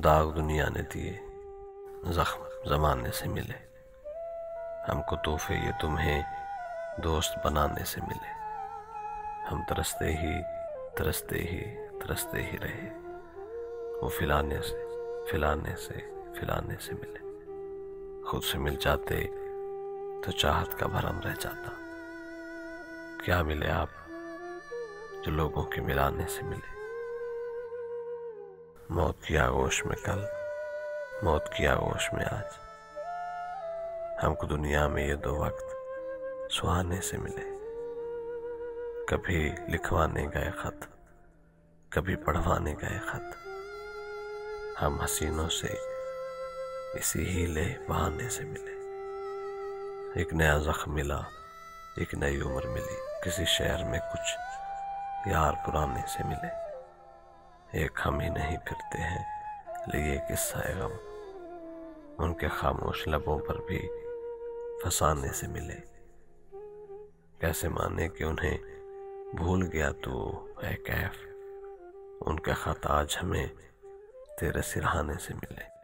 दाग दुनिया ने दिए, जख्म जमाने से मिले। हमको तोहफे ये तुम्हें दोस्त बनाने से मिले। हम तरसते ही तरसते ही तरसते ही रहे। वो फिलाने से फिलाने से फिलाने से मिले। खुद से मिल जाते तो चाहत का भरम रह जाता। क्या मिले आप जो लोगों के मिलाने से मिले। मौत की आगोश में कल, मौत की आगोश में आज, हमको दुनिया में ये दो वक्त सुहाने से मिले। कभी लिखवाने गए खत, कभी पढ़वाने गए खत। हम हसीनों से इसी हीले बहाने से मिले। एक नया जख्म मिला, एक नई उम्र मिली। किसी शहर में कुछ यार पुराने से मिले। एक हम ही नहीं फिरते हैं लिए किस्सा गम, उनके खामोश लबों पर भी फसाने से मिले। कैसे माने कि उन्हें भूल गया तू ऐ कैफ, उनके खत आज हमें तेरे सिरहाने से मिले।